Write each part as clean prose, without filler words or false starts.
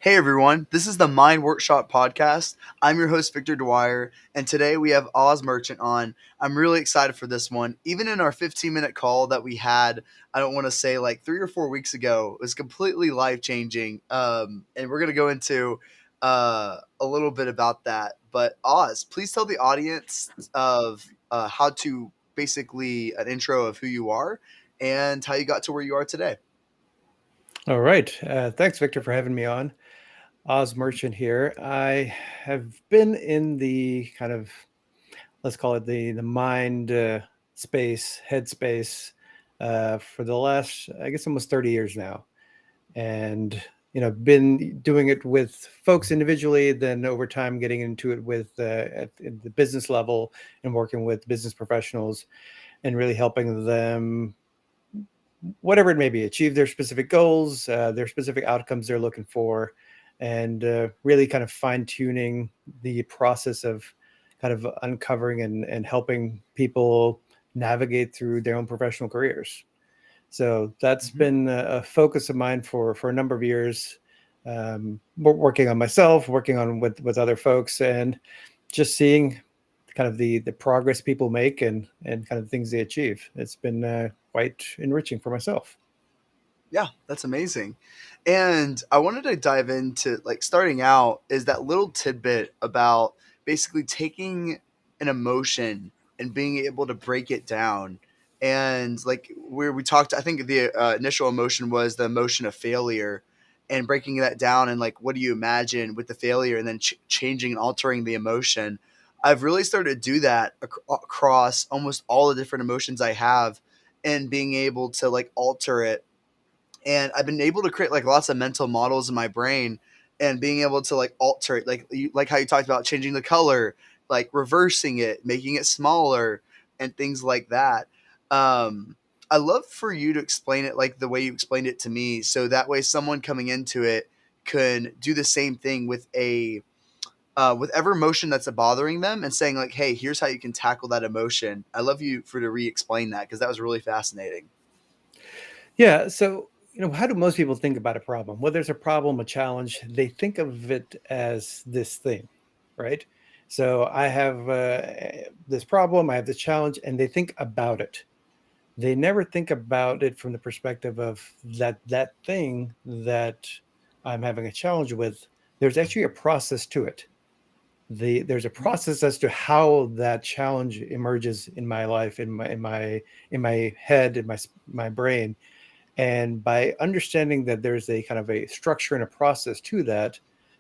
Hey everyone, this is the Mind Workshop podcast. I'm your host, Victor Dwyer, and today we have Oz Merchant on. I'm really excited for this one. Even in our 15-minute call that we had, I don't want to say like 3 or 4 weeks ago, it was completely life changing. And we're going to go into a little bit about that. But Oz, please tell the audience of how to basically an intro of who you are and how you got to where you are today. All right. Thanks, Victor, for having me on. Oz Merchant here. I have been in the kind of, let's call it the mind space, head space, for the last, I guess, almost 30 years now. And, been doing it with folks individually, then over time getting into it with at the business level and working with business professionals and really helping them whatever it may be, achieve their specific goals, their specific outcomes they're looking for, and really kind of fine tuning the process of kind of uncovering and helping people navigate through their own professional careers. So that's Mhm. been a focus of mine for a number of years, working on myself, working on with other folks, and just seeing kind of the progress people make and kind of things they achieve. It's been quite enriching for myself. Yeah, that's amazing. And I wanted to dive into like starting out is that little tidbit about basically taking an emotion and being able to break it down. And like where we talked, I think the initial emotion was the emotion of failure and breaking that down and like, what do you imagine with the failure and then changing and altering the emotion. I've really started to do that across almost all the different emotions I have and being able to like alter it, and I've been able to create like lots of mental models in my brain and being able to like alter it, like how you talked about changing the color, like reversing it, making it smaller, and things like that. Um, I love for you to explain it like the way you explained it to me, so that way someone coming into it can do the same thing with a with every emotion that's bothering them and saying like, "Hey, here's how you can tackle that emotion." I love you for to re-explain that because that was really fascinating. Yeah. So, how do most people think about a problem? Whether it's a problem, a challenge, they think of it as this thing, right? So I have this problem, I have this challenge, and they think about it. They never think about it from the perspective of that thing that I'm having a challenge with. There's actually a process to it. There's a process as to how that challenge emerges in my life, in my head, in my brain, and by understanding that there's a kind of a structure and a process to that,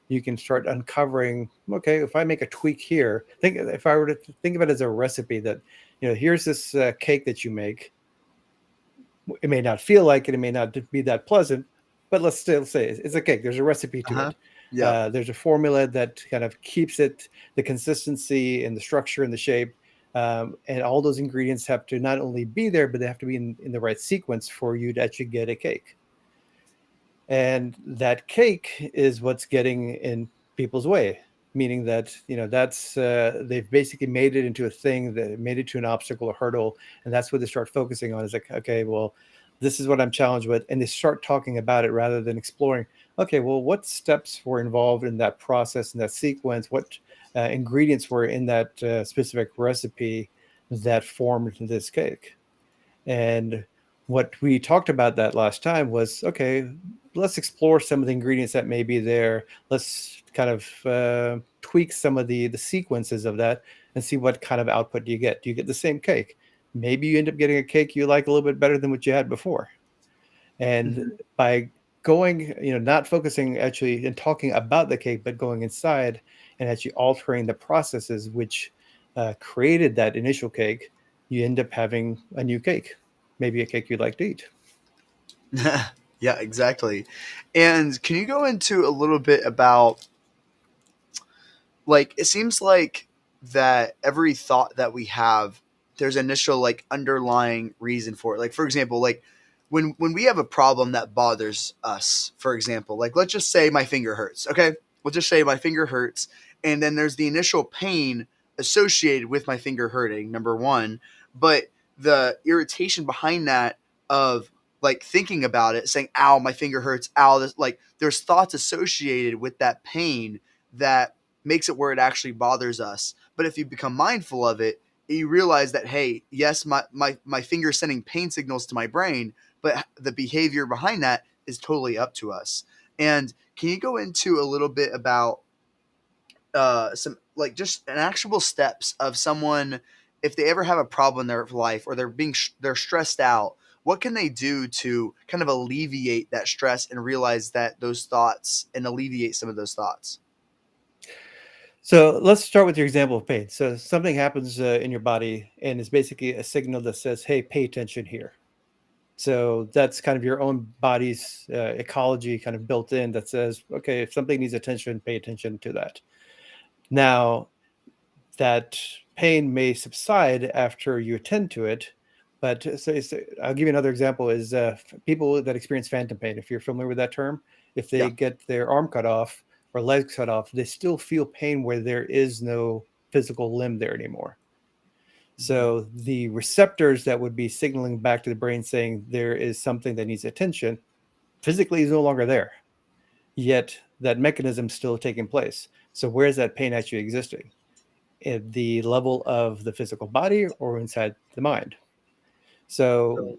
you can start uncovering, okay, if I make a tweak here, think if I were to think of it as a recipe that, here's this cake that you make. It may not feel like it may not be that pleasant, but let's still say it's a cake. There's a recipe Uh to huh. it. Yeah. There's a formula that kind of keeps it, the consistency and the structure and the shape. And all those ingredients have to not only be there, but they have to be in the right sequence for you to actually get a cake. And that cake is what's getting in people's way, meaning that that's they've basically made it into a thing, that made it to an obstacle or hurdle, and that's what they start focusing on, is like, okay, well, this is what I'm challenged with, and they start talking about it rather than exploring, okay, well, what steps were involved in that process, in that sequence, what ingredients were in that specific recipe that formed this cake. And what we talked about that last time was, okay, let's explore some of the ingredients that may be there. Let's kind of tweak some of the sequences of that and see what kind of output do you get. Do you get the same cake? Maybe you end up getting a cake you like a little bit better than what you had before. And Mhm. by going, not focusing actually and talking about the cake, but going inside and actually altering the processes which created that initial cake, you end up having a new cake, maybe a cake you'd like to eat. Yeah, exactly. And can you go into a little bit about like it seems like that every thought that we have, there's initial like underlying reason for it. Like for example, like when we have a problem that bothers us, for example, like let's just say my finger hurts. Okay, let's just say my finger hurts, and then there's the initial pain associated with my finger hurting. Number one, but the irritation behind that of like thinking about it, saying, ow, my finger hurts, ow, this, like there's thoughts associated with that pain that makes it where it actually bothers us. But if you become mindful of it, you realize that, hey, yes, my finger is sending pain signals to my brain, but the behavior behind that is totally up to us. And can you go into a little bit about some like just an actual steps of someone if they ever have a problem in their life or they're stressed out, what can they do to kind of alleviate that stress and realize that those thoughts and alleviate some of those thoughts? So let's start with your example of pain. So something happens in your body, and it's basically a signal that says, "Hey, pay attention here." So that's kind of your own body's ecology kind of built in that says, "Okay, if something needs attention, pay attention to that." Now, that pain may subside after you attend to it, but I'll give you another example: is people that experience phantom pain. If you're familiar with that term, if they Yeah. get their arm cut off or legs cut off, they still feel pain where there is no physical limb there anymore. Mhm. So the receptors that would be signaling back to the brain saying there is something that needs attention physically is no longer there. Yet that mechanism is still taking place. So where is that pain actually existing? At the level of the physical body or inside the mind? So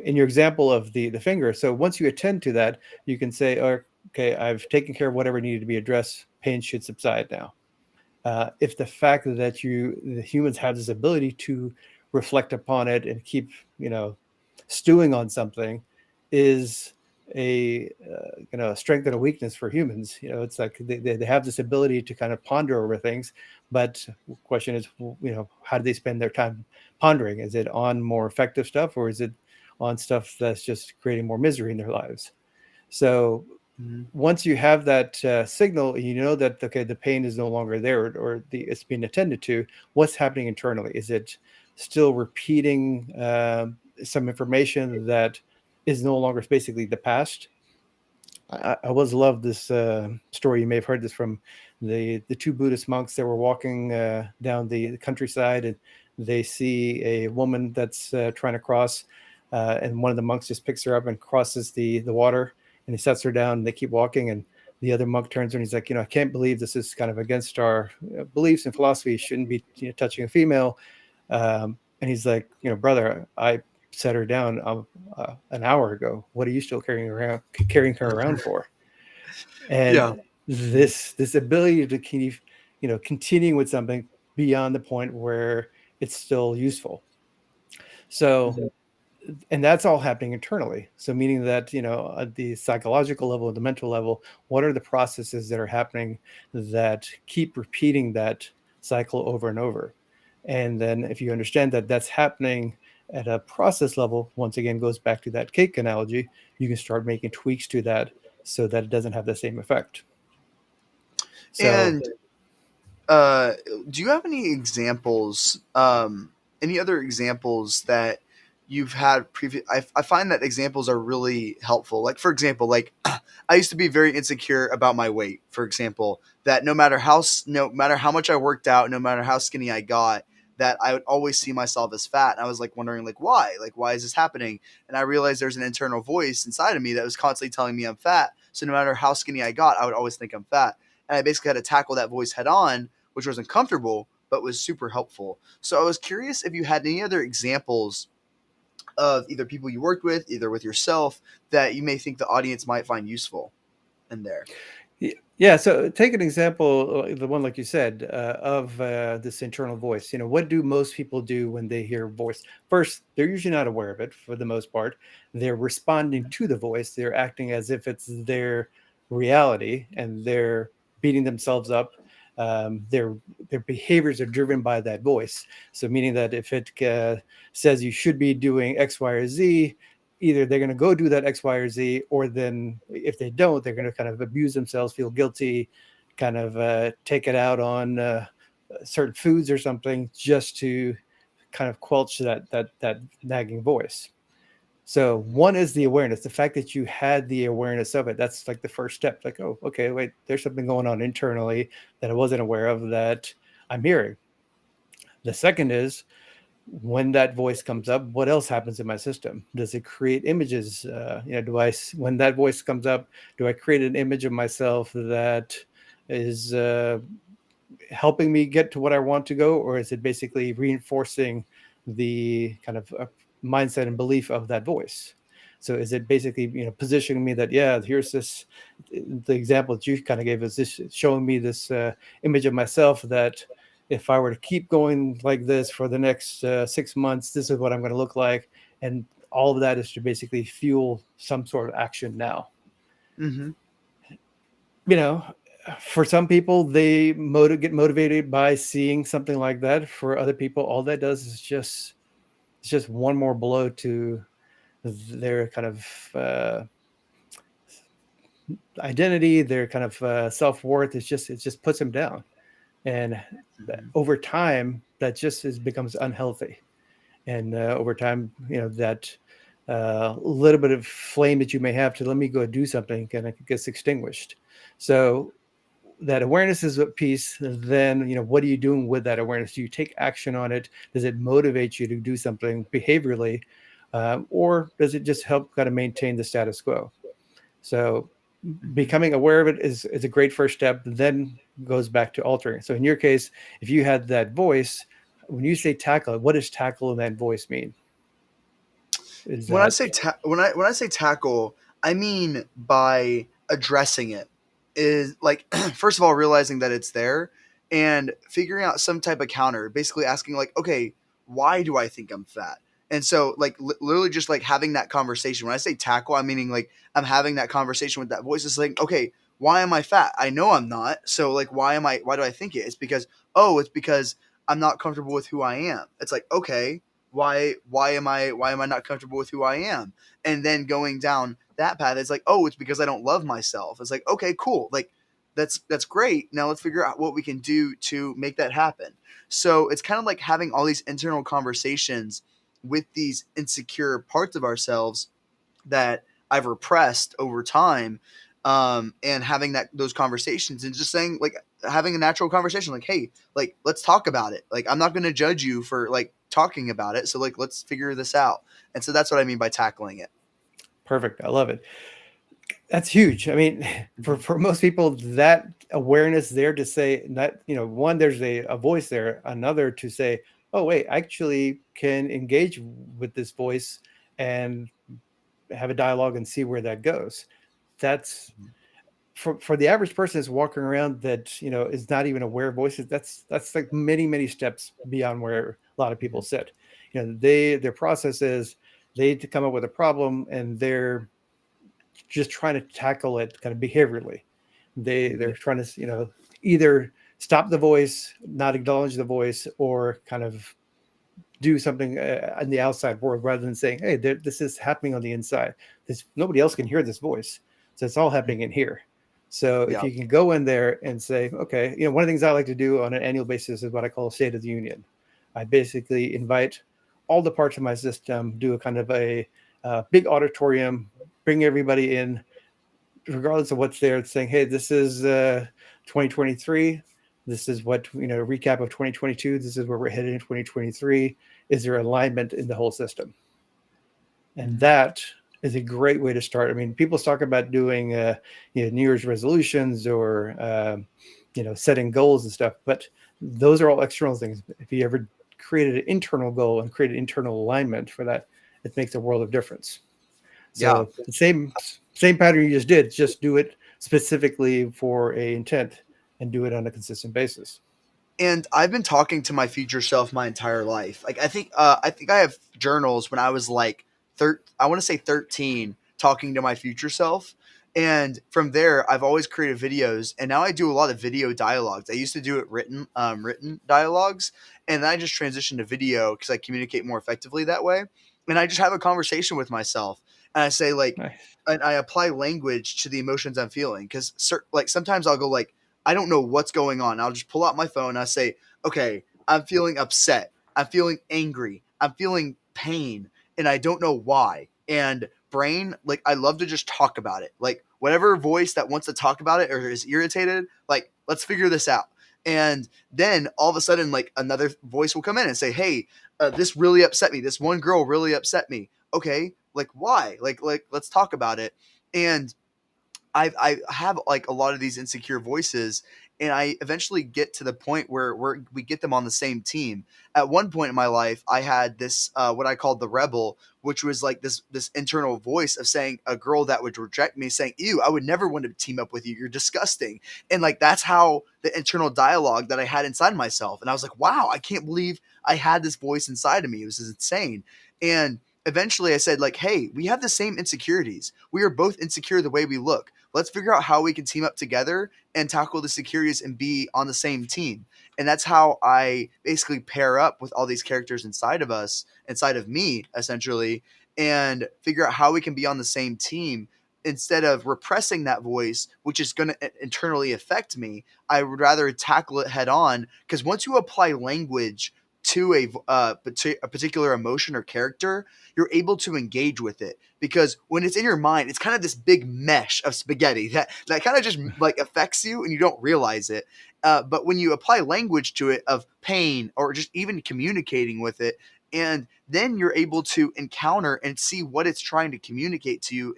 in your example of the finger, so once you attend to that, you can say, oh, okay, I've taken care of whatever needed to be addressed. Pain should subside now. If the fact that the humans have this ability to reflect upon it and keep, stewing on something is a strength and a weakness for humans. It's like they have this ability to kind of ponder over things, but the question is, how do they spend their time pondering? Is it on more effective stuff, or is it on stuff that's just creating more misery in their lives? So Mhm. once you have that signal, you know that, okay, the pain is no longer there, or it's being attended to. What's happening internally? Is it still repeating some information that is no longer basically the past? I always love this story. You may have heard this from the two Buddhist monks that were walking down the countryside, and they see a woman that's trying to cross, and one of the monks just picks her up and crosses the water, and he sets her down. And they keep walking, and the other monk turns and he's like, I can't believe this is kind of against our beliefs and philosophy. You shouldn't be touching a female. And he's like, brother, I set her down an hour ago. What are you still carrying her around for? Yeah. And this ability to keep, continuing with something beyond the point where it's still useful. So, and that's all happening internally. So, meaning that, at the psychological level, the mental level, what are the processes that are happening that keep repeating that cycle over and over? And then, if you understand that that's happening at a process level, once again, goes back to that cake analogy, you can start making tweaks to that so that it doesn't have the same effect. So, And do you have any examples, any other examples that you've had previous? I find that examples are really helpful. Like, for example, like I used to be very insecure about my weight, for example, that no matter how much I worked out, no matter how skinny I got, that I would always see myself as fat. And I was like wondering, like, why? Like, why is this happening? And I realized there's an internal voice inside of me that was constantly telling me I'm fat. So no matter how skinny I got, I would always think I'm fat. And I basically had to tackle that voice head on, which was uncomfortable, but was super helpful. So I was curious if you had any other examples of either people you worked with, either with yourself, that you may think the audience might find useful in there. yeah. So take an example, the one like you said, of this internal voice. What do most people do when they hear voice? First, they're usually not aware of it for the most part. They're responding to the voice. They're acting as if it's their reality, and they're beating themselves up. Their behaviors are driven by that voice. So meaning that if it says you should be doing X, Y, or Z, either they're going to go do that X, Y, or Z, or then if they don't, they're going to kind of abuse themselves, feel guilty, kind of take it out on certain foods or something, just to kind of quelch that nagging voice. So one is the awareness, the fact that you had the awareness of it. That's like the first step. Like, oh, okay, wait, there's something going on internally that I wasn't aware of that I'm hearing. The second is when that voice comes up, what else happens in my system? Does it create images? When that voice comes up, do I create an image of myself that is helping me get to what I want to go, or is it basically reinforcing the kind of mindset and belief of that voice? So is it basically positioning me that, yeah, here's this, the example that you kind of gave us, this showing me this image of myself that if I were to keep going like this for the next 6 months, this is what I'm going to look like, and all of that is to basically fuel some sort of action now. Mm-hmm. you know, for some people, they get motivated by seeing something like that. For other people, all that does is just it's just one more blow to their kind of identity, their kind of self worth. It just puts them down, and Mm-hmm. over time, that just becomes unhealthy. And over time, that little bit of flame that you may have to let me go do something kind of gets extinguished. So that awareness is a piece. Then what are you doing with that awareness? Do you take action on it? Does it motivate you to do something behaviorally, or does it just help kind of maintain the status quo? So Mm-hmm. becoming aware of it is a great first step, then goes back to altering. So in your case, if you had that voice, when you say tackle, what does tackle in that voice mean? Is When I that say when I say tackle, I mean by addressing it is like first of all realizing that it's there and figuring out some type of counter, basically asking like, okay, why do I think I'm fat? And so like literally just like having that conversation. When I say tackle, I'm meaning like I'm having that conversation with that voice. It's like, okay, why am I fat? I know I'm not. So like why do I think it? It's because I'm not comfortable with who I am. It's like, okay, why am I not comfortable with who I am? And then going down that path, it's like, oh, it's because I don't love myself. It's like, okay, cool. Like that's great. Now let's figure out what we can do to make that happen. So it's kind of like having all these internal conversations with these insecure parts of ourselves that I've repressed over time, and having those conversations and just saying like having a natural conversation like, hey, like let's talk about it. Like I'm not going to judge you for like talking about it. So like let's figure this out. And so that's what I mean by tackling it. perfect? I love it. That's huge. I mean, Mm-hmm. for most people, that awareness there to say that, one, there's a voice there, another to say, oh, wait, I actually can engage with this voice and have a dialogue and see where that goes. That's for the average person that's walking around that, is not even aware of voices. That's like many, many steps beyond where a lot of people Mm-hmm. sit. Their process is they need to come up with a problem and they're just trying to tackle it kind of behaviorally. They're Yeah. trying to either stop the voice, not acknowledge the voice, or kind of do something in the outside world rather than saying, "Hey, this is happening on the inside. This nobody else can hear this voice, so it's all happening in here." So if Yeah. you can go in there and say, "Okay," one of the things I like to do on an annual basis is what I call a State of the Union. I basically invite all the parts of my system, do a kind of a big auditorium, bring everybody in, regardless of what's there, saying, "Hey, this is 2023. This is what recap of 2022. This is where we're headed in 2023. Is there alignment in the whole system?" And Mm-hmm. that is a great way to start. I mean, people talk about doing New Year's resolutions or setting goals and stuff, but those are all external things. If you ever created an internal goal and created internal alignment for that, it makes a world of difference. Yeah. So the same pattern you just do it specifically for a intent and do it on a consistent basis. And I've been talking to my future self my entire life. Like I think I have journals when I was like I want to say 13, talking to my future self. And from there, I've always created videos, and now I do a lot of video dialogues. I used to do it written dialogues, and then I just transitioned to video because I communicate more effectively that way. And I just have a conversation with myself, and I say like, Nice. and I apply language to the emotions I'm feeling because like sometimes I'll go like, I don't know what's going on. I'll just pull out my phone and I say, okay, I'm feeling upset. I'm feeling angry. I'm feeling pain and I don't know why. And brain, like, I love to just talk about it. Like, whatever voice that wants to talk about it or is irritated, like, let's figure this out. And then all of a sudden, like another voice will come in and say, "Hey, this really upset me. This one girl really upset me." Okay, like why? Like let's talk about it. And I have like a lot of these insecure voices, and I eventually get to the point where we get them on the same team. At one point in my life, I had this what I called the rebel, which was like this internal voice of saying a girl that would reject me, saying, "Ew, I would never want to team up with you. You're disgusting." And like that's how the internal dialogue that I had inside myself, and I was like, "Wow, I can't believe I had this voice inside of me. It was insane." And eventually I said like, "Hey, we have the same insecurities. We are both insecure the way we look. Let's figure out how we can team up together and tackle the securities and be on the same team." And that's how I basically pair up with all these characters inside of us, inside of me, essentially, and figure out how we can be on the same team instead of repressing that voice, which is going to internally affect me. I would rather tackle it head on, because once you apply language to a particular emotion or character, you're able to engage with it, because when it's in your mind, it's kind of this big mesh of spaghetti that kind of just like affects you and you don't realize it. But when you apply language to it of pain or just even communicating with it, and then you're able to encounter and see what it's trying to communicate to you,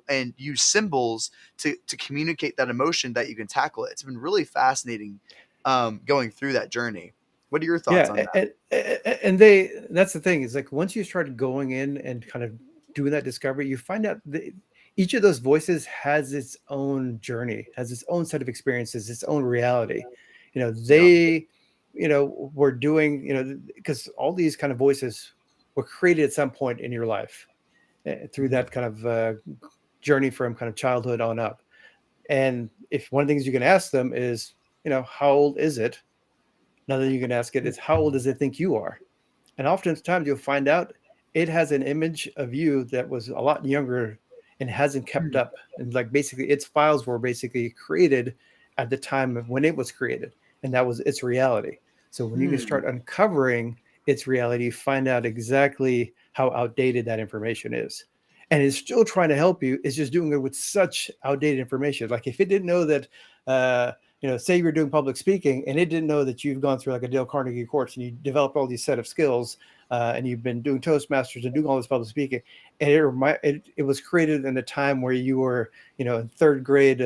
and use symbols to communicate that emotion, that you can tackle it. It's been really fascinating going through that journey. What are your thoughts on Yeah, that? and they that's the thing is like once you start going in and kind of doing that discovery, you find out that each of those voices has its own journey, has its own set of experiences, its own reality. You know, Yeah. they, were doing, because all these kind of voices were created at some point in your life through Mhm. that kind of journey from kind of childhood on up. And if one of the things you can ask them is, how old is it? Another you can ask it is, how old does it think you are? And oftentimes you'll find out it has an image of you that was a lot younger and hasn't kept Mm. up. And like basically its files were basically created at the time of when it was created. And that was its reality. So when you can Hmm. start uncovering its reality, you find out exactly how outdated that information is. And it's still trying to help you. It's just doing it with such outdated information. Like if it didn't know that, say you're doing public speaking and it didn't know that you've gone through like a Dale Carnegie course and you developed all these set of skills, and you've been doing Toastmasters and doing all this public speaking, and it was created in a time where you were, in third grade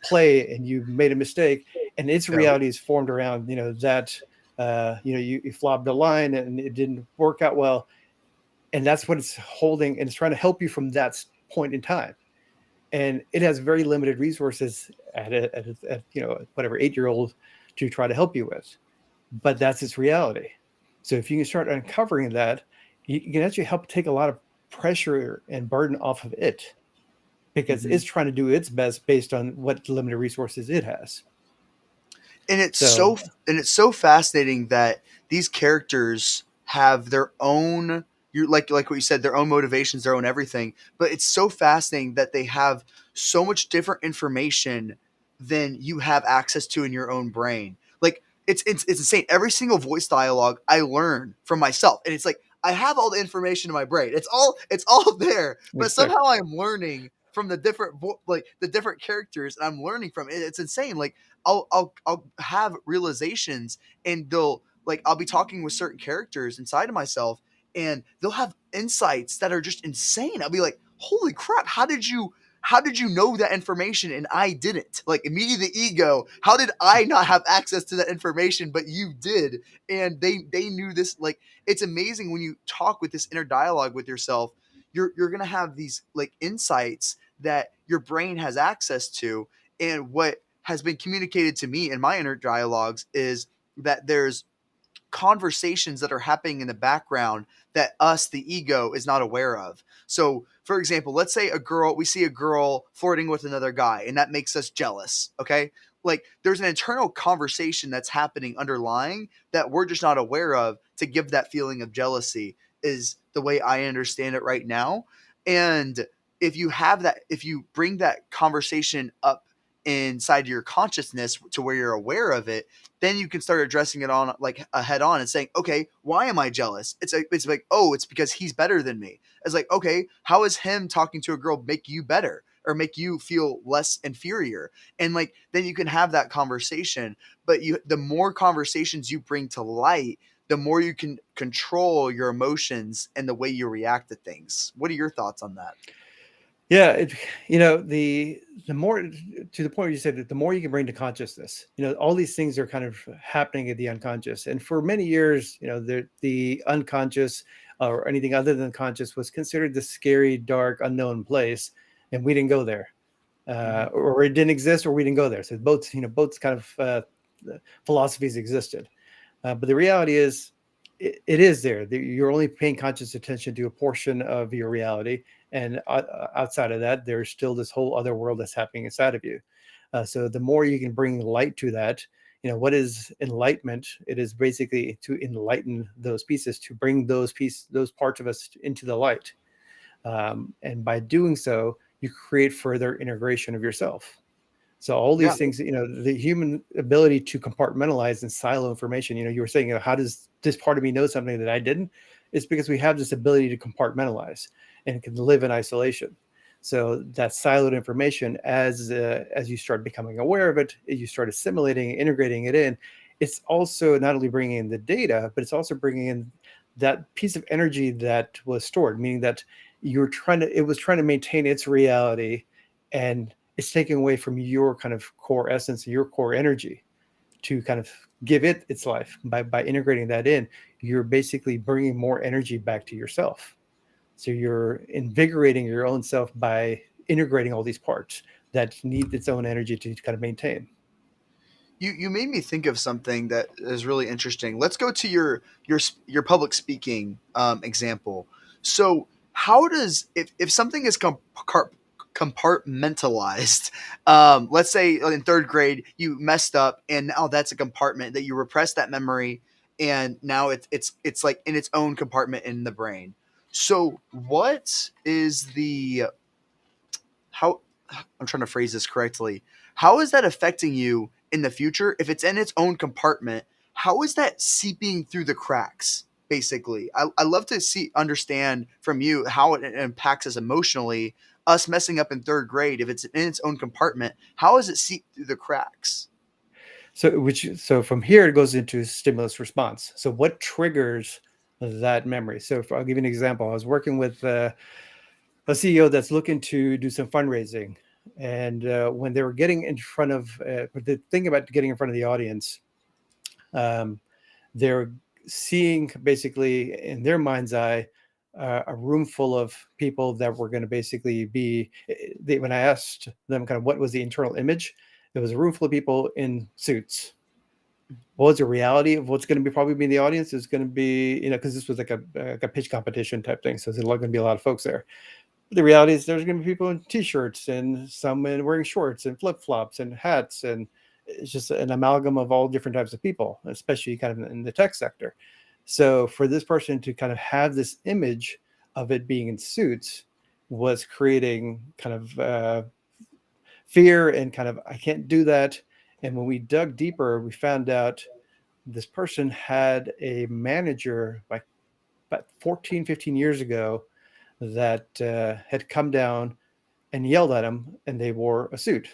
play and you made a mistake, and its Yeah. reality is formed around, that, you flopped a line and it didn't work out well, and that's what it's holding, and it's trying to help you from that point in time. And it has very limited resources at whatever 8-year old to try to help you with, but that's its reality. So if you can start uncovering that, you can actually help take a lot of pressure and burden off of it, because Hmm. it's trying to do its best based on what limited resources it has. and it's So so and it's so fascinating that these characters have their own, you like what you said, their own motivations, their own everything. But it's so fascinating that they have so much different information than you have access to in your own brain. Like it's insane. Every single voice dialogue I learn from myself, and it's like I have all the information in my brain. It's all there, but exactly. somehow I'm learning from the different like the different characters, and I'm learning from it. It's insane. Like I'll have realizations, and they'll like I'll be talking with certain characters inside of myself, and they'll have insights that are just insane. I'll be like, "Holy crap, how did you know that information and I didn't?" Like immediately the ego, how did I not have access to that information but you did? And they knew this. Like it's amazing when you talk with this inner dialogue with yourself. You're going to have these like insights that your brain has access to. And what has been communicated to me in my inner dialogues is that there's conversations that are happening in the background that us, the ego, is not aware of. So, for example, let's say we see a girl flirting with another guy, and that makes us jealous. Okay. Like there's an internal conversation that's happening underlying that we're just not aware of to give that feeling of jealousy, is the way I understand it right now. And if you bring that conversation up inside your consciousness to where you're aware of it, then you can start addressing it on like a head on and saying, okay, why am I jealous? It's like, oh, it's because he's better than me. It's like, okay, how is him talking to a girl make you better? or make you feel less inferior. And like then you can have that conversation, but you the more conversations you bring to light, the more you can control your emotions and the way you react to things. What are your thoughts on that? Yeah, the more, to the point where you said that the more you can bring to consciousness, all these things are kind of happening at the unconscious. And for many years, the unconscious or anything other than conscious was considered the scary, dark, unknown place, and we didn't go there, Mm-hmm. or it didn't exist, or we didn't go there. So both kind of philosophies existed. But the reality is, it is there. You're only paying conscious attention to a portion of your reality, and outside of that, there's still this whole other world that's happening inside of you. So the more you can bring light to that, what is enlightenment? It is basically to enlighten those pieces, to bring those parts of us into the light. And by doing so, you create further integration of yourself. So all Yeah. these things, the human ability to compartmentalize and silo information, you were saying, how does this part of me know something that I didn't? It's because we have this ability to compartmentalize and can live in isolation. So that siloed information, as you start becoming aware of it, you start assimilating, integrating it in. It's also not only bringing in the data, but it's also bringing in that piece of energy that was stored, meaning that it was trying to maintain its reality, and it's taking away from your kind of core essence, your core energy, to kind of give it its life. By integrating that in, you're basically bringing more energy back to yourself. So you're invigorating your own self by integrating all these parts that need its own energy to kind of maintain. You made me think of something that is really interesting. Let's go to your public speaking example. So how does if something is compartmentalized, let's say in third grade you messed up and now that's a compartment that you repressed that memory, and now it's like in its own compartment in the brain. So what is the how I'm trying to phrase this correctly. How is that affecting you in the future? If it's in its own compartment, how is that seeping through the cracks? Basically, I love to understand from you how it impacts us emotionally. Us messing up in third grade, if it's in its own compartment, how does it seep through the cracks? So from here it goes into stimulus response. So what triggers that memory? So I'll give you an example. I was working with a CEO that's looking to do some fundraising. And when they were getting in front of, the thing about getting in front of the audience, um, they're seeing basically in their mind's eye a room full of people that were going to basically be. When I asked them kind of what was the internal image, there was a room full of people in suits. What was the reality of what's going to be probably be in the audience is going to be, because this was like a pitch competition type thing. So there's going to be a lot of folks there. The reality is there's going to be people in t-shirts and some wearing shorts and flip-flops and hats, and it's just an amalgam of all different types of people, especially kind of in the tech sector. So for this person to kind of have this image of it being in suits was creating kind of fear and kind of, I can't do that. And when we dug deeper, we found out this person had a manager like about 14, 15 years ago that had come down and yelled at him, and they wore a suit.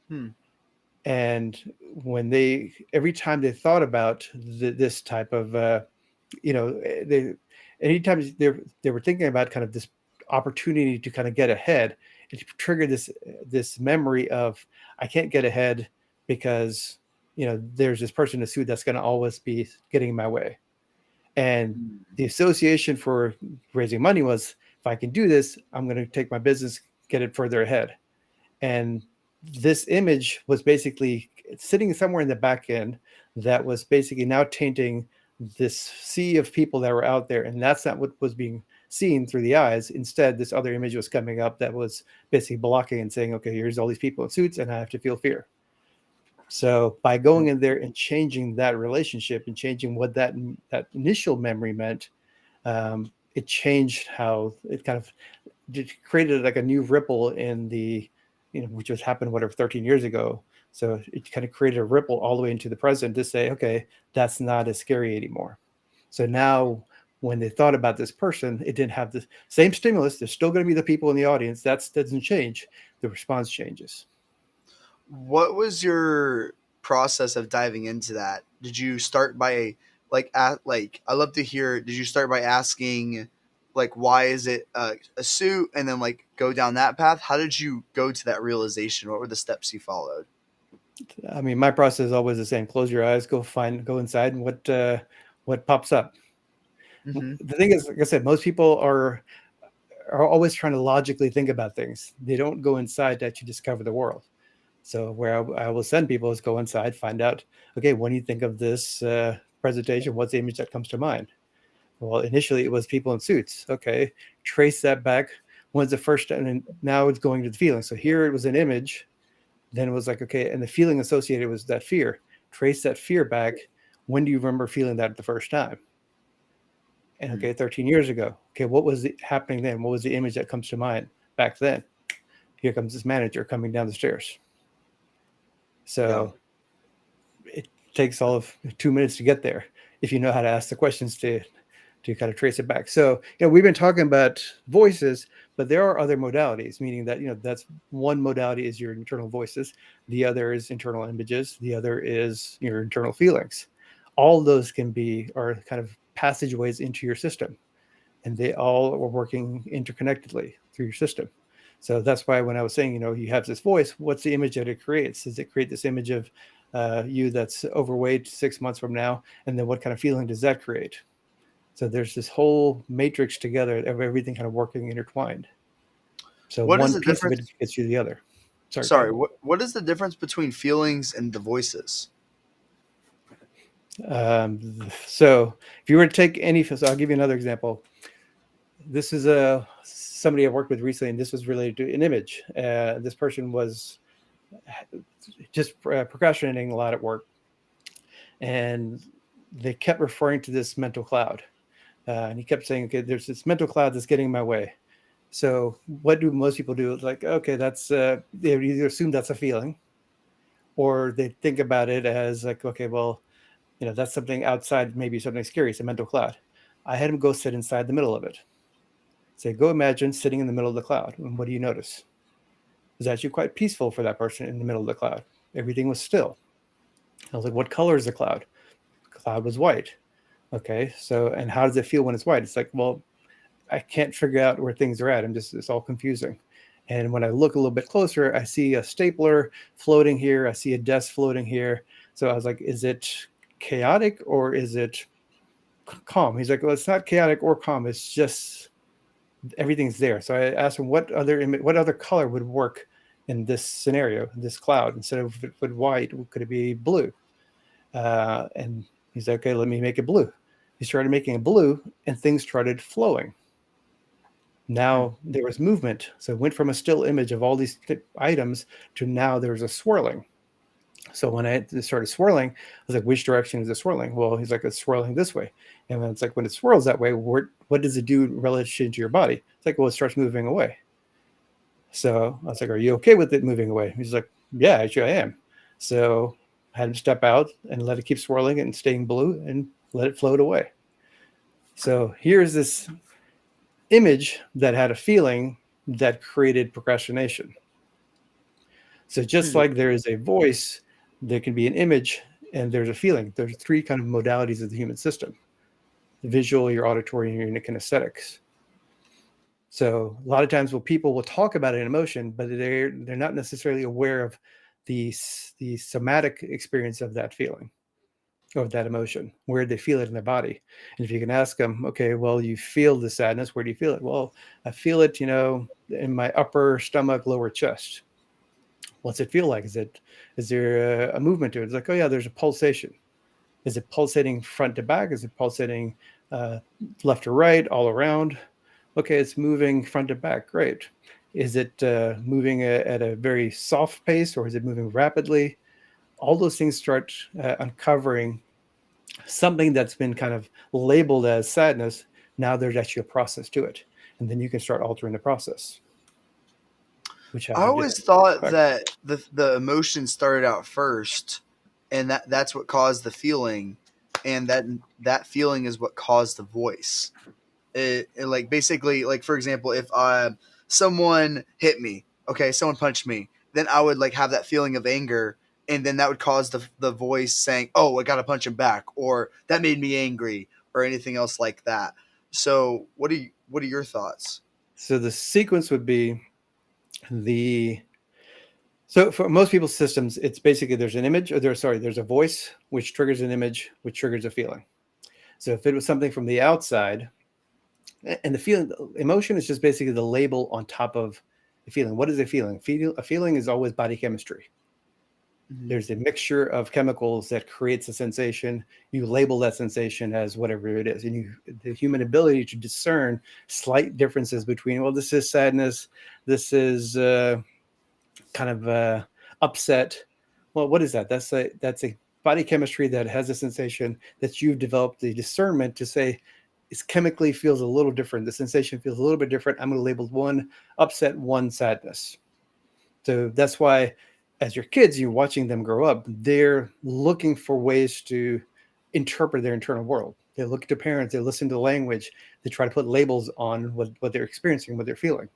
Hmm. And every time they thought about this type of, they, anytime they were thinking about kind of this opportunity to kind of get ahead, it triggered this memory of, I can't get ahead because there's this person in a suit that's going to always be getting in my way. And the association for raising money was, if I can do this, I'm going to take my business, get it further ahead. And this image was basically sitting somewhere in the back end that was basically now tainting this sea of people that were out there. And that's not what was being seen through the eyes. Instead, this other image was coming up that was basically blocking and saying, okay, here's all these people in suits and I have to feel fear. So by going in there and changing that relationship and changing what that initial memory meant, it changed how it kind of created like a new ripple in the, which was happened whatever 13 years ago. So it kind of created a ripple all the way into the present to say, okay, that's not as scary anymore. So now when they thought about this person, it didn't have the same stimulus. There's still going to be the people in the audience. That doesn't change. The response changes. What was your process of diving into that? Did you start by like I love to hear, did you start by asking like why is it a suit, and then like go down that path? How did you go to that realization? What were the steps you followed? I mean, my process is always the same. Close your eyes, go inside, and what pops up. Hmm. The thing is, like I said, most people are always trying to logically think about things. They don't go inside to actually discover the world. So where I will send people is go inside, find out, okay, when you think of this presentation, what's the image that comes to mind? Well, initially it was people in suits. Okay, trace that back. When's the first time? And now it's going to the feeling. So here it was an image. Then it was like, okay, and the feeling associated was that fear. Trace that fear back. When do you remember feeling that the first time? And okay, 13 years ago. Okay, what was happening then? What was the image that comes to mind back then? Here comes this manager coming down the stairs. Yeah. So it takes all of 2 minutes to get there if you know how to ask the questions to kind of trace it back. So, we've been talking about voices, but there are other modalities, meaning that, that's one modality is your internal voices. The other is internal images. The other is your internal feelings. All those are kind of passageways into your system, and they all are working interconnectedly through your system. So that's why when I was saying, you have this voice, what's the image that it creates? Does it create this image of you that's overweight 6 months from now? And then what kind of feeling does that create? So there's this whole matrix together of everything kind of working intertwined. So What is one the piece of it difference? gets you the other. Sorry, go Sorry, ahead. what is the difference between feelings and the voices? So if you were to take so I'll give you another example. This is somebody I worked with recently, and this was related to an image. This person was just procrastinating a lot at work, and they kept referring to this mental cloud. And he kept saying, okay, there's this mental cloud that's getting in my way. So what do most people do? It's like, okay, that's they either assume that's a feeling, or they think about it as like, okay, well, that's something outside, maybe something scary. It's a mental cloud. I had him go sit inside the middle of it. Say, go imagine sitting in the middle of the cloud. And what do you notice? It was actually quite peaceful for that person in the middle of the cloud. Everything was still. I was like, what color is the cloud? The cloud was white. Okay, so, and how does it feel when it's white? It's like, well, I can't figure out where things are at. It's all confusing. And when I look a little bit closer, I see a stapler floating here. I see a desk floating here. So I was like, is it chaotic or is it calm? He's like, well, it's not chaotic or calm. It's just everything's there. So I asked him what other color would work in this scenario, this cloud. Instead of white, could it be blue? And he's like, okay, let me make it blue. He started making it blue, and things started flowing. Hmm. Now there was movement. So it went from a still image of all these items to now there's a swirling. So when I started swirling, I was like, which direction is it swirling? Well, he's like, it's swirling this way. And when it's like, when it swirls that way, what does it do relative to your body? It's like, well, it starts moving away. So I was like, are you okay with it moving away? He's like, yeah, actually I am. So I had him step out and let it keep swirling and staying blue and let it float away. So here's this image that had a feeling that created procrastination. So just Hmm. like there is a voice, there can be an image and there's a feeling. There's three kind of modalities of the human system: the visual, your auditory, and your kinesthetics. So a lot of times, people will talk about an emotion, but they're not necessarily aware of the somatic experience of that feeling, of that emotion, where they feel it in their body. And if you can ask them, okay, well, you feel the sadness, where do you feel it? Well, I feel it, in my upper stomach, lower chest. What's it feel like? Is there a movement to it? It's like, oh yeah, there's a pulsation. Is it pulsating front to back? Is it pulsating uh, left to right, all around? Okay, it's moving front to back. Great. Is it moving at a very soft pace, or is it moving rapidly? All those things start uncovering something that's been kind of labeled as sadness. Now there's actually a process to it. And then you can start altering the process, which has I a always different thought effect. that the emotion started out first, and that's what caused the feeling. and that feeling is what caused the voice. Like basically, like for example, if someone hit me, okay, someone punched me, then I would like have that feeling of anger, and then that would cause the voice saying, "Oh, I gotta punch him back," or "That made me angry," or anything else like that. So, what are your thoughts? So the sequence would be the so for most people's systems, it's basically there's an image, or there's a voice which triggers an image, which triggers a feeling. So if it was something from the outside, and the feeling, emotion is just basically the label on top of the feeling. What is a feeling? A feeling is always body chemistry. Mm-hmm. There's a mixture of chemicals that creates a sensation. You label that sensation as whatever it is, and the human ability to discern slight differences between, well, this is sadness, this is kind of upset. Well, what is that? That's a body chemistry that has a sensation that you've developed the discernment to say it chemically feels a little different. The sensation feels a little bit different. I'm going to label one upset, one sadness. So that's why, as your kids, you're watching them grow up. They're looking for ways to interpret their internal world. They look at their parents. They listen to the language. They try to put labels on what they're experiencing, what they're feeling.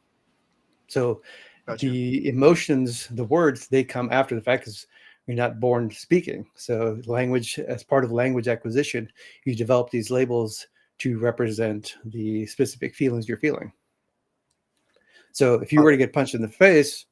So Gotcha. the emotions, the words, they come after the fact because you're not born speaking. So language, as part of language acquisition, you develop these labels to represent the specific feelings you're feeling. So if you Uh, were to get punched in the face,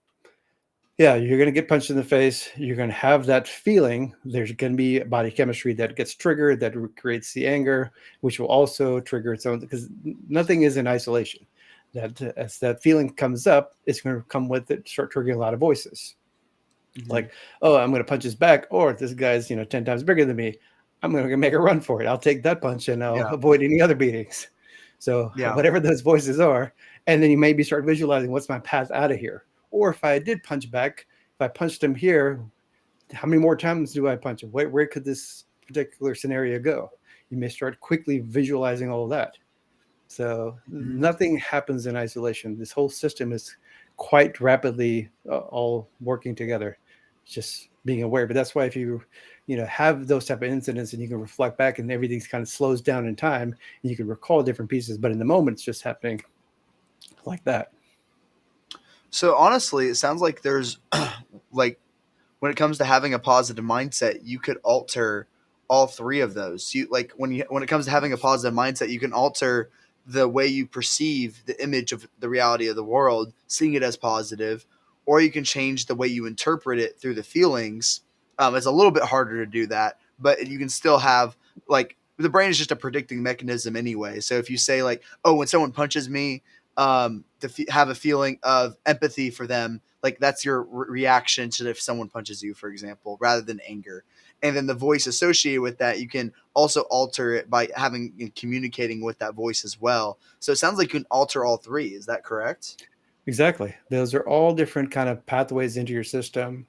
yeah, you're going to get punched in the face. You're going to have that feeling. There's going to be body chemistry that gets triggered that creates the anger, which will also trigger its own, because nothing is in isolation. That as that feeling comes up, it's going to come with it, start triggering a lot of voices. mhm. Like, oh, I'm going to punch his back, or this guy's 10 times bigger than me. I'm going to make a run for it. I'll take that punch and I'll Yeah, avoid any other beatings. So yeah, whatever those voices are, and then you maybe start visualizing what's my path out of here. Or if I did punch back, if I punched him here, how many more times do I punch him? Where could this particular scenario go? You may start quickly visualizing all of that. So mhm. nothing happens in isolation. This whole system is quite rapidly all working together. It's just being aware. But that's why if you have those type of incidents and you can reflect back and everything's kind of slows down in time and you can recall different pieces, but in the moment it's just happening like that. So honestly, it sounds like there's like when it comes to having a positive mindset, you could alter all three of those. You like when it comes to having a positive mindset, you can alter the way you perceive the image of the reality of the world, seeing it as positive, or you can change the way you interpret it through the feelings. It's a little bit harder to do that, but you can still have like the brain is just a predicting mechanism anyway. So if you say like, "Oh, when someone punches me," have a feeling of empathy for them, like that's your reaction to if someone punches you, for example, rather than anger. And then the voice associated with that, you can also alter it by having and communicating with that voice as well. So it sounds like you can alter all three. Is that correct? Exactly. Those are all different kind of pathways into your system.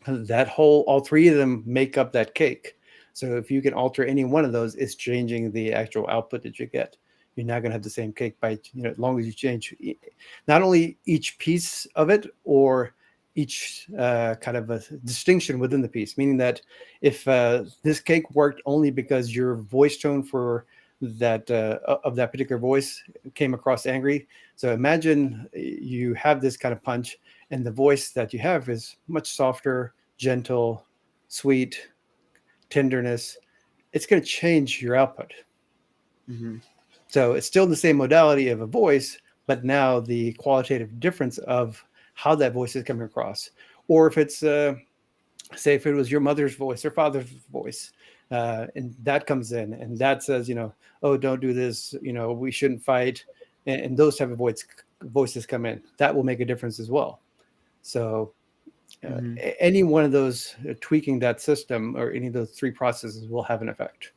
That whole, all three of them make up that cake. So if you can alter any one of those, it's changing the actual output that you get. You're not going to have the same cake by, as long as you change not only each piece of it or each kind of a distinction within the piece, meaning that if this cake worked only because your voice tone for that of that particular voice came across angry. So imagine you have this kind of punch and the voice that you have is much softer, gentle, sweet, tenderness. It's going to change your output. Mm-hmm. So it's still the same modality of a voice, but now the qualitative difference of how that voice is coming across. Or if it's, say, if it was your mother's voice or father's voice, and that comes in and that says, oh, don't do this, we shouldn't fight. And those type of voices come in. That will make a difference as well. So Mm-hmm. any one of those tweaking that system or any of those three processes will have an effect.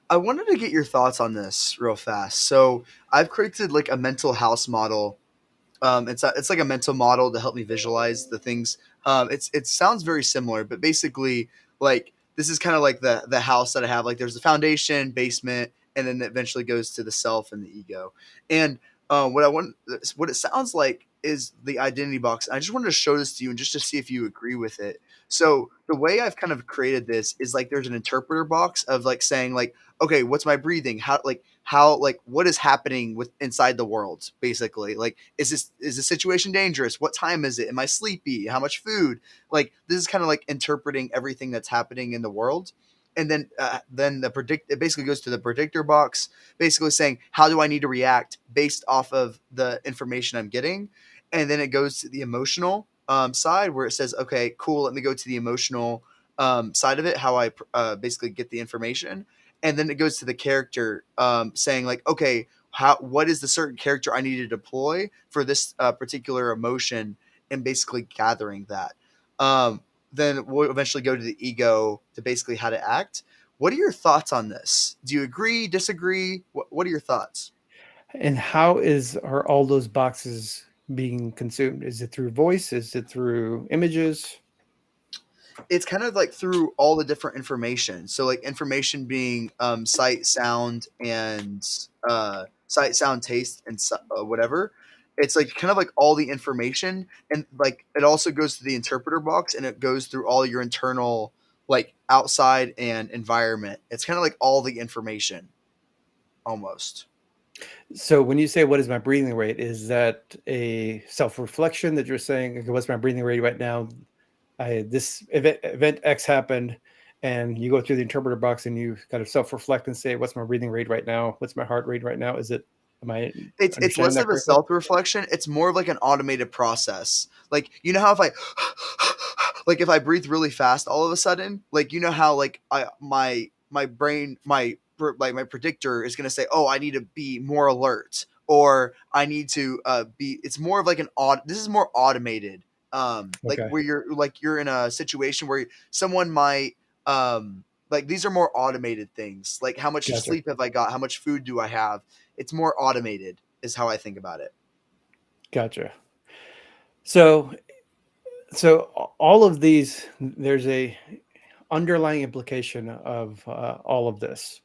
I wanted to get your thoughts on this real fast. So I've created like a mental house model. It's like a mental model to help me visualize the things. It sounds very similar, but basically, like this is kind of like the house that I have. Like there's the foundation, basement, and then it eventually goes to the self and the ego. And what it sounds like is the identity box. I just wanted to show this to you and just to see if you agree with it. So the way I've kind of created this is like there's an interpreter box of like saying like, okay, what's my breathing? How like what is happening with inside the world basically? Like is the situation dangerous? What time is it? Am I sleepy? How much food? Like this is kind of like interpreting everything that's happening in the world. And then it basically goes to the predictor box, basically saying how do I need to react based off of the information I'm getting, and then it goes to the emotional side where it says, okay, cool, let me go to the emotional side of it, how I basically get the information, and then it goes to the character saying like, okay, what is the certain character I need to deploy for this particular emotion, and basically gathering that. Then we'll eventually go to the ego to basically how to act. What are your thoughts on this? Do you agree, disagree? What are your thoughts? And how are all those boxes being consumed? Is it through voice? Is it through images? It's kind of like through all the different information. So like information being sight, sound, taste, and whatever. It's like kind of like all the information, and like it also goes to the interpreter box, and it goes through all your internal like outside and environment. It's kind of like all the information almost. So when you say what is my breathing rate, is that a self-reflection that you're saying, okay, what's my breathing rate right now? This event X happened, and you go through the interpreter box and you kind of self-reflect and say, what's my breathing rate right now? What's my heart rate right now? Am I It's understanding less that of a correctly? self reflection. It's more of like an automated process. Like you know how if I like if I breathe really fast all of a sudden, like you know how like my brain like my predictor is gonna say, oh, I need to be more alert, or I need to be. It's more of like an odd. This is more automated. Like Okay, where you're in a situation where someone might like these are more automated things. Like how much gotcha, sleep have I got? How much food do I have? It's more automated is how I think about it. gotcha. So, so all of these, there's a underlying implication of all of this.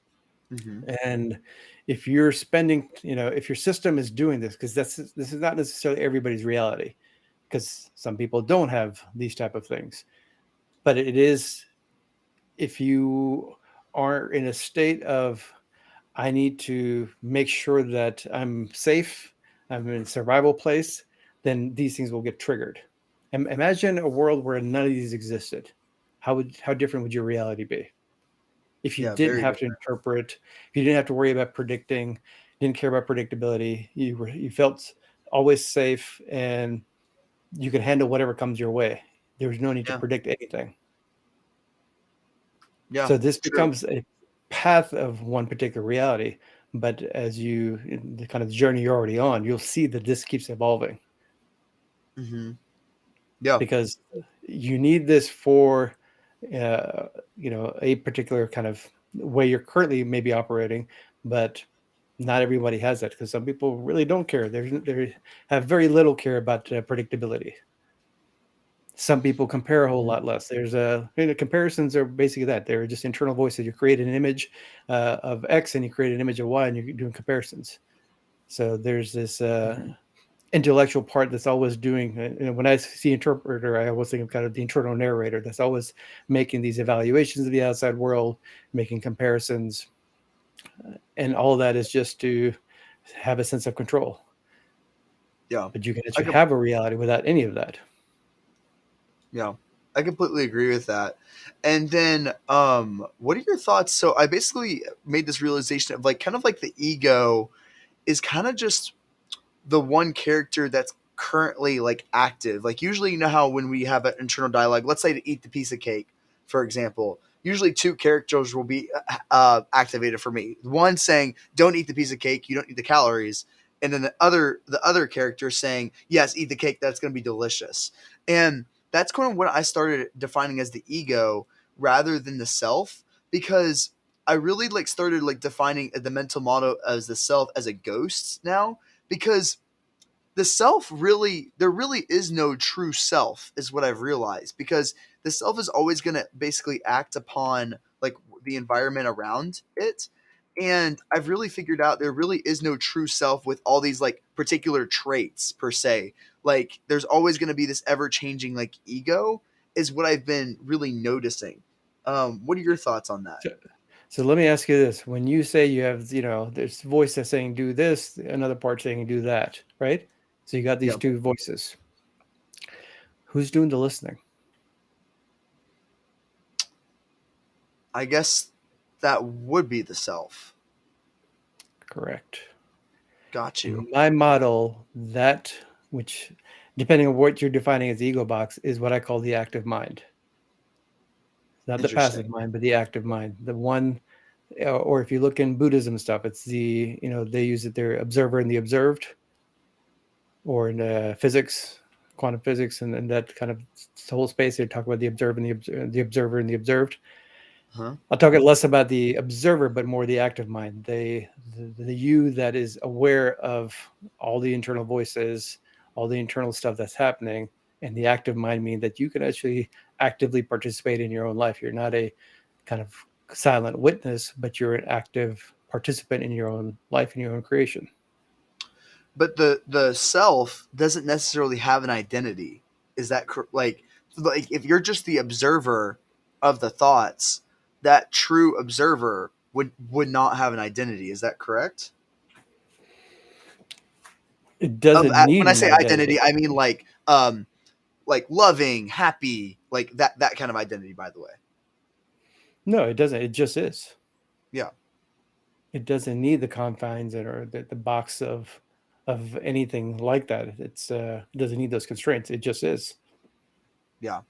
Hmm. And if you're spending, if your system is doing this, because this is not necessarily everybody's reality, because some people don't have these type of things, but it is, if you are in a state of, I need to make sure that I'm safe, I'm in a survival place, then these things will get triggered. Imagine a world where none of these existed. How different would your reality be? If you Yeah, didn't very have to different. interpret, if you didn't have to worry about predicting, didn't care about predictability, you felt always safe, and you could handle whatever comes your way. There was no need to Yeah, predict anything. yeah, So this true. becomes a path of one particular reality. But as you, in the kind of journey you're already on, you'll see that this keeps evolving, Hmm. Yeah, because you need this for, a particular kind of way you're currently maybe operating, but not everybody has that, because some people really don't care. They have very little care about predictability. Some people compare a whole hmm, lot less. Comparisons are basically that. They're just internal voices. You create an image of X and you create an image of Y, and you're doing comparisons. So there's this hmm. intellectual part that's always doing. When I see interpreter, I always think of kind of the internal narrator that's always making these evaluations of the outside world, making comparisons, and all of that is just to have a sense of control. Yeah, But you can I actually could. have a reality without any of that. Yeah, I completely agree with that. And then, what are your thoughts? So I basically made this realization of like kind of like the ego is kind of just the one character that's currently like active. Like usually, you know how when we have an internal dialogue, let's say to eat the piece of cake, for example, usually two characters will be activated for me. One saying, "Don't eat the piece of cake. You don't need the calories," and then the other character saying, "Yes, eat the cake. That's going to be delicious." And that's kind of what I started defining as the ego rather than the self, because I really like started like defining the mental model as the self as a ghost now, because the self really there really is no true self is what I've realized, because the self is always going to basically act upon like the environment around it, And I've really figured out there really is no true self with all these like particular traits per se. Like there's always going to be this ever changing like ego is what I've been really noticing. What are your thoughts on that? So, so let me ask you this: when you say you have, there's voice that's saying do this, another part saying do that, right? So you got these Yeah, two voices. Who's doing the listening? I guess that would be the self. Correct. Got you. In my model, that which, depending on what you're defining as the ego box, is what I call the active mind. Not the passive Interesting. mind, but the active mind. The one, or if you look in Buddhism stuff, it's they use it there, observer and the observed, or in physics, quantum physics, and that kind of whole space. They talk about the observer and the observer and the observed. Huh? I'll talk less about the observer, but more the active mind. The you that is aware of all the internal voices, all the internal stuff that's happening, and the active mind mean that you can actually actively participate in your own life. You're not a kind of silent witness, but you're an active participant in your own life and your own creation. But the self doesn't necessarily have an like if you're just the observer of the thoughts, that true observer would not have an identity. Is that correct? It doesn't When need I an say identity. identity, I mean like loving, happy, like that kind of identity. By the way, No, it doesn't. It just is. yeah, It doesn't need the confines or the box of anything like that. It doesn't need those constraints. It just is. yeah.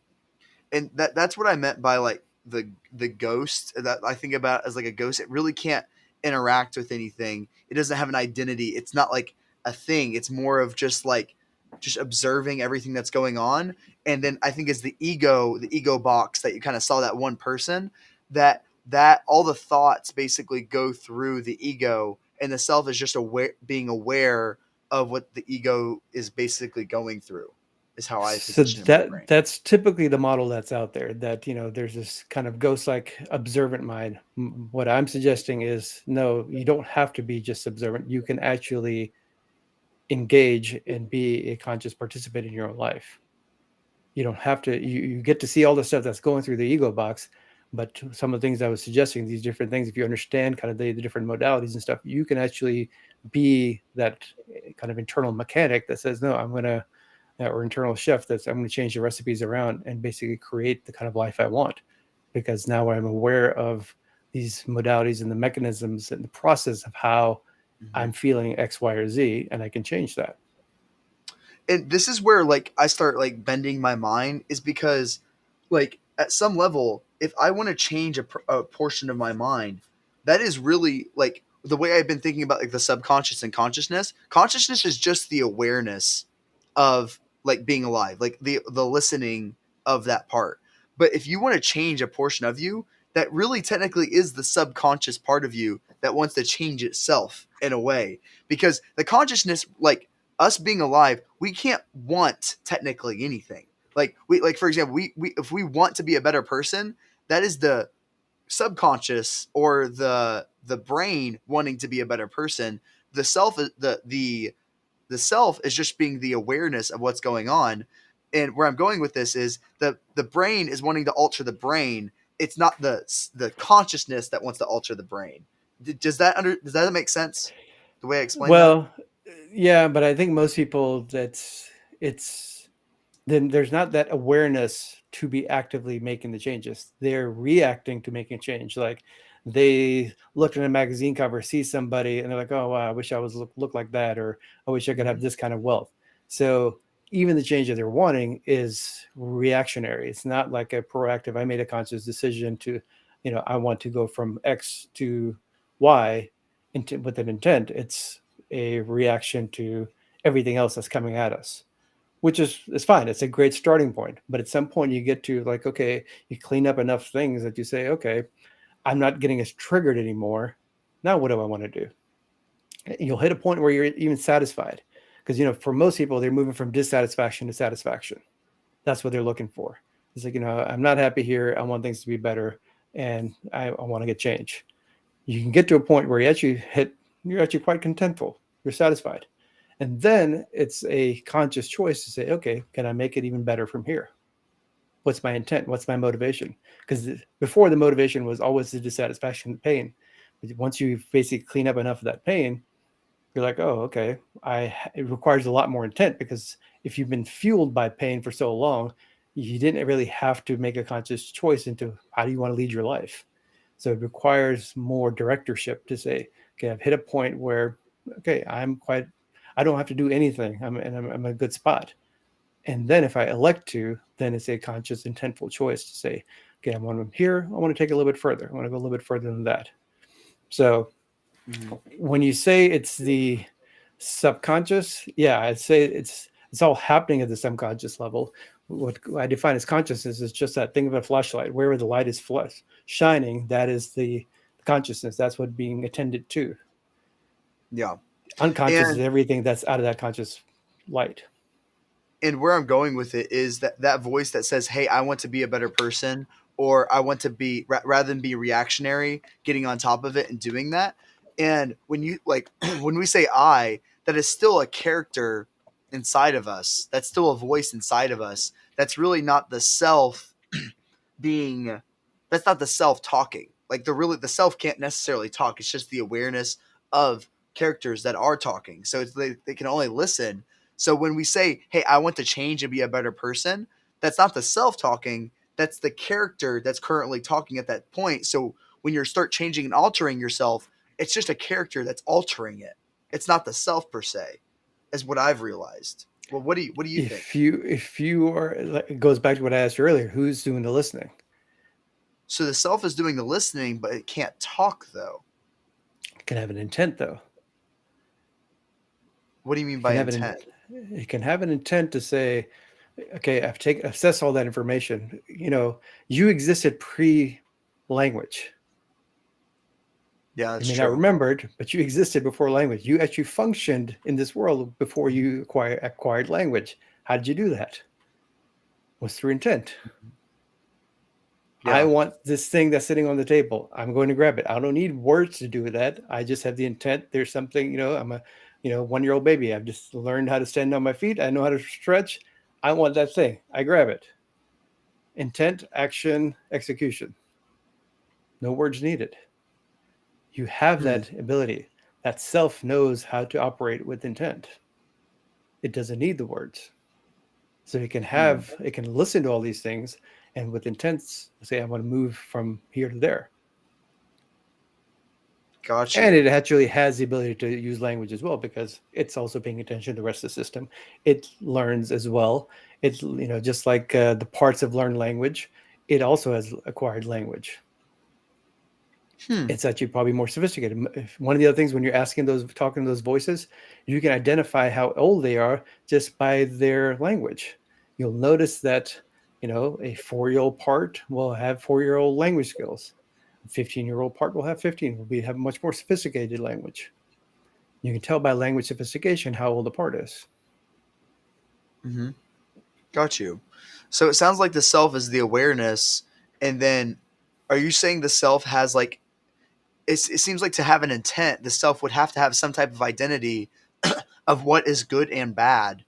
And that's what I meant by like the ghost that I think about as like a ghost. It really can't interact with anything. It doesn't have an identity. It's not like a thing. It's more of just like just observing everything that's going on. And then I think is the ego box that you kind of saw that one person that all the thoughts basically go through the ego and the self is just being aware of what the ego is basically going through is how I So position it in my brain. that's typically the model that's out there. That there's this kind of ghost-like observant mind. What I'm suggesting is no, you don't have to be just observant. You can actually engage and be a conscious participant in your own life. You don't have to. You get to see all the stuff that's going through the ego box, but some of the things I was suggesting, these different things, if you understand kind of the different modalities and stuff, you can actually be that kind of internal mechanic that says no, I'm going to or internal chef that's I'm going to change the recipes around and basically create the kind of life I want, because now I'm aware of these modalities and the mechanisms and the process of how Mhm. I'm feeling X, Y, or Z, and I can change that. And this is where like I start like bending my mind is because like at some level if I want to change a portion of my mind that is really like the way I've been thinking about like the subconscious and consciousness is just the awareness of like being alive like the listening of that part but if you want to change a portion of you that really technically is the subconscious part of you that wants to change itself in a way because the consciousness like us being alive, we can't want technically anything. Like we like for example, we if we want to be a better person, that is the subconscious or the brain wanting to be a better person. The self the self is just being the awareness of what's going on. And where I'm going with this is the brain is wanting to alter the brain. It's not the consciousness that wants to alter the brain. Does that make sense? The way I explained that? Well, yeah, but I think most people it's then there's not that awareness to be actively making the changes. They're reacting to making a change. Like they look at a magazine cover, see somebody, and they're like, "Oh wow, I wish I was look like that," or "I wish I could have Mhm. this kind of wealth." So even the change that they're wanting is reactionary. It's not like a proactive. I made a conscious decision to, I want to go from X to Y, with an intent. It's a reaction to everything else that's coming at us, which is fine. It's a great starting point. But at some point, you get to like, okay, you clean up enough things that you say, okay, I'm not getting as triggered anymore. Now, what do I want to do? You'll hit a point where you're even satisfied, because for most people, they're moving from dissatisfaction to satisfaction. That's what they're looking for. It's like, I'm not happy here. I want things to be better, and I want to get change. You can get to a point where you're actually quite contentful, you're satisfied. And then it's a conscious choice to say, okay, can I make it even better from here? What's my intent? What's my motivation? Because before, the motivation was always the dissatisfaction, the pain. But once you basically clean up enough of that pain, you're like, oh, okay. It requires a lot more intent, because if you've been fueled by pain for so long, you didn't really have to make a conscious choice into how do you want to lead your life. So it requires more directorship to say, okay, I've hit a point where, okay, I don't have to do anything. I'm in a good spot. And then if I elect to, then it's a conscious, intentful choice to say, okay, I'm here. I want to take it a little bit further. I want to go a little bit further than that. So Mhm. when you say it's the subconscious, yeah, I'd say it's all happening at the subconscious level. What I define as consciousness is just that thing of a flashlight. Wherever the light is shining, that is the consciousness. That's what being attended to. Yeah. Unconscious is And everything that's out of that conscious light. where I'm going with it is that voice that says, "Hey, I want to be a better person," or "I want to be rather than be reactionary, getting on top of it and doing that." And when you like when we say "I," that is still a character inside of us. That's still a voice inside of us. That's really not the self being. That's not the self talking. Like the self can't necessarily talk. It's just the awareness of characters that are talking. So they can only listen. So when we say, "Hey, I want to change and be a better person," that's not the self talking. That's the character that's currently talking at that point. So when you start changing and altering yourself, it's just a character that's altering it. It's not the self per se, is what I've realized. Well, what do you think? If you are, it goes back to what I asked you earlier, who's doing the listening? So the self is doing the listening, but it can't talk though. It can have an intent, though. What do you mean It by can have intent? it can have an intent to say, okay, assess all that information. You existed pre-language. Yeah, You that's may not true. remember it, but you existed before language. You actually functioned in this world before you acquired language. How did you do that? Was through intent. I Yeah. want this thing that's sitting on the table. I'm going to grab it. I don't need words to do that. I just have the intent. There's something, I'm a, 1-year-old baby. I've just learned how to stand on my feet. I know how to stretch. I want that thing. I grab it. Intent, action, execution. No words needed. You have Hmm. that ability. That self knows how to operate with intent. It doesn't need the words. So Hmm. it can listen to all these things, and with intents say, I want to move from here to there. Got And you. it actually has the ability to use language as well, because it's also paying attention to the rest of the system. It learns as well. It's, just like the parts of learned language, it also has acquired language. Hmm. It's actually probably more sophisticated. One of the other things, when you're talking to those voices, you can identify how old they are just by their language. You'll notice that, a 4-year-old part will have 4-year-old language skills. A 15-year-old part will have 15, will have much more sophisticated language. You can tell by language sophistication how old the part is. Hmm. Got you. So it sounds like the self is the awareness, and then are you saying the self has like it seems like to have an intent, the self would have to have some type of identity of what is good and bad,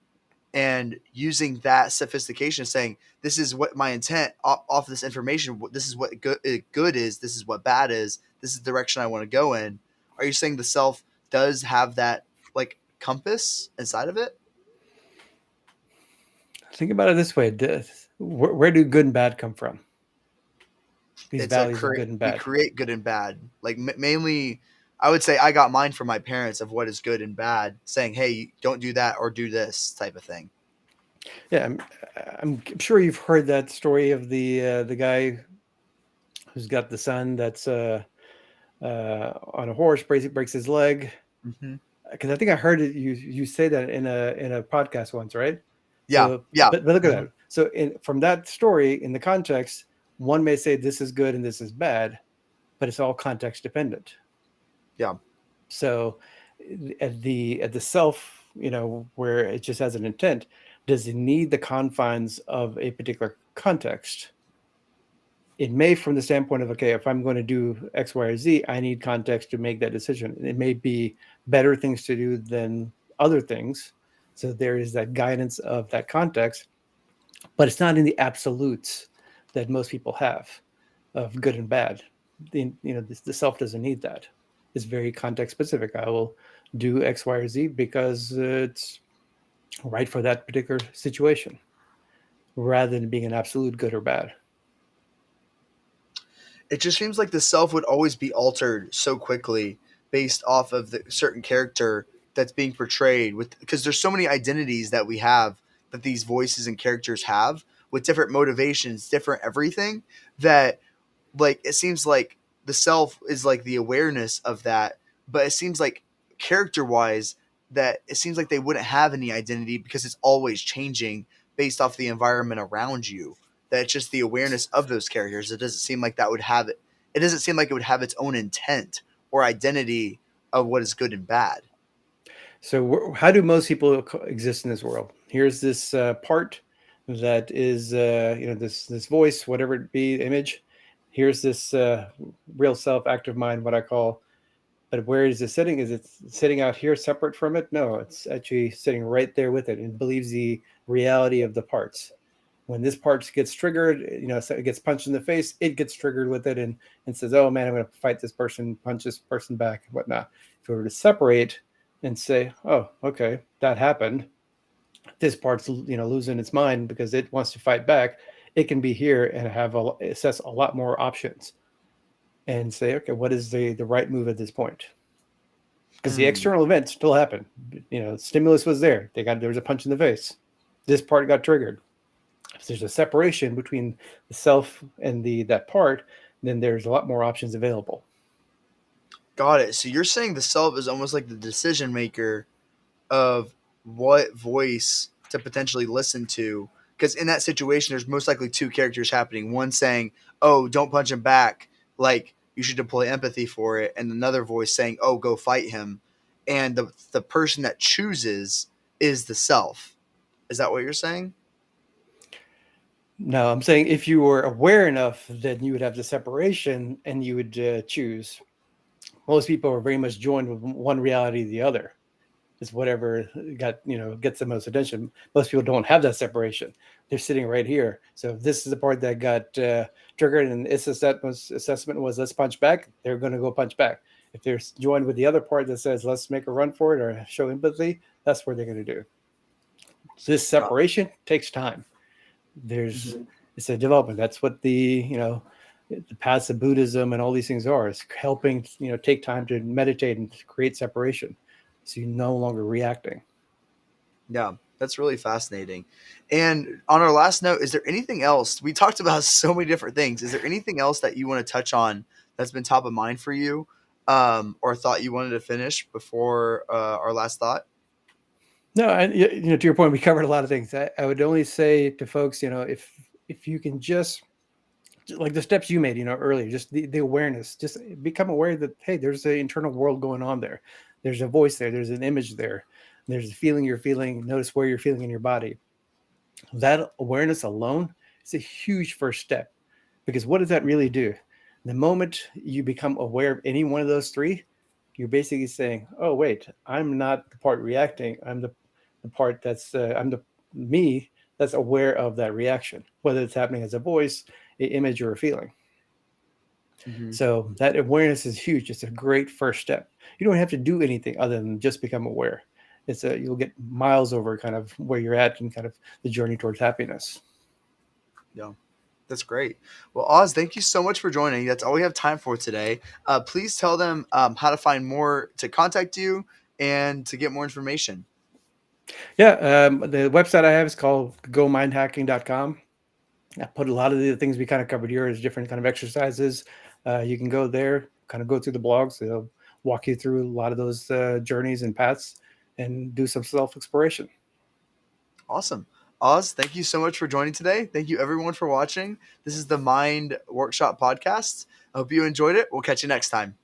and using that sophistication, saying this is what my intent off this information. This is what good is. This is what bad is. This is the direction I want to go in. Are you saying the self does have that like compass inside of it? Think about it this way: where do good and bad come from? These It's a values of create good and we bad. create good and bad. Like mainly, I would say I got mine from my parents of what is good and bad, saying, "Hey, don't do that or do this," type of thing. Yeah, I'm sure you've heard that story of the guy who's got the son that's on a horse, breaks his leg. Hmm. Because I think I heard it. You say that in a podcast once, right? Yeah, So, yeah, but look at uh that. So, from that story, in the context, one may say this is good and this is bad, but it's all context dependent. yeah. So, at the self, where it just has an intent, does it need the confines of a particular context? It may, from the standpoint of, okay, if I'm going to do X, Y, or Z, I need context to make that decision. It may be better things to do than other things. So there is that guidance of that context, but it's not in the absolutes that most people have of good and bad. The self doesn't need that. It's very context specific. I will do X, Y, or Z because it's right for that particular situation, rather than being an absolute good or bad. It just seems like the self would always be altered so quickly based off of the certain character that's being portrayed with, because there's so many identities that we have, that these voices and characters have, with different motivations, different everything, that like it seems like the self is like the awareness of that, but it seems like character wise that it seems like they wouldn't have any identity because it's always changing based off the environment around you. That it's just the awareness of those characters. It doesn't seem like that would have it. It doesn't seem like it would have its own intent or identity of what is good and bad. So, how do most people exist in this world? Here's this part that is, this voice, whatever it be, image. Here's this real self, active mind, what I call. But where is it sitting? Is it sitting out here separate from it? No, it's actually sitting right there with it and believes the reality of the parts. When this part gets triggered, so it gets punched in the face, it gets triggered with it and says, oh man, I'm going to fight this person, punch this person back, and whatnot. If we were to separate and say, oh, okay, that happened, this part's losing its mind because it wants to fight back, it can be here and assess a lot more options and say, okay, what is the right move at this point? Because the Mm. external event still happened. Stimulus was there. There was a punch in the face. This part got triggered. If there's a separation between the self and that part, then there's a lot more options available. Got it. So you're saying the self is almost like the decision maker of what voice to potentially listen to. Because in that situation, there's most likely two characters happening. One saying, "Oh, don't punch him back," like you should deploy empathy for it, and another voice saying, "Oh, go fight him." And the person that chooses is the self. Is that what you're saying? No, I'm saying if you were aware enough, then you would have the separation and you would choose. Most people are very much joined with one reality or the other. It's whatever gets the most attention. Most people don't have that separation. They're sitting right here. So if this is the part that got triggered and its assessment was let's punch back, they're going to go punch back. If they're joined with the other part that says let's make a run for it or show empathy, that's what they're going to do. This Got separation takes time. There's Mhm. It's a development. That's what the paths of Buddhism and all these things are. Is helping take time to meditate and to create separation, so you're no longer reacting. Yeah, that's really fascinating. And on our last note, is there anything else? We talked about so many different things. Is there anything else that you want to touch on that's been top of mind for you, or thought you wanted to finish before our last thought? No, and to your point, we covered a lot of things. I would only say to folks, if you can just like the steps you made, earlier, just the awareness, just become aware that hey, there's an internal world going on there. There's a voice there. There's an image there. There's a feeling you're feeling. Notice where you're feeling in your body. That awareness alone is a huge first step because what does that really do? The moment you become aware of any one of those three, you're basically saying, "Oh, wait, I'm not the part reacting. I'm the part I'm the me that's aware of that reaction, whether it's happening as a voice, an image, or a feeling." Hmm. So that awareness is huge. It's a great first step. You don't have to do anything other than just become aware. You'll get miles over kind of where you're at and kind of the journey towards happiness. Yeah, that's great. Well, Oz, thank you so much for joining. That's all we have time for today. Please tell them how to find more, to contact you, and to get more information. Yeah, the website I have is called gomindhacking.com. I put a lot of the things we kind of covered here as different kind of exercises. You can go there, kind of go through the blogs. They'll walk you through a lot of those journeys and paths and do some self exploration. Awesome. Oz, thank you so much for joining today. Thank you, everyone, for watching. This is the Mind Workshop podcast. I hope you enjoyed it. We'll catch you next time.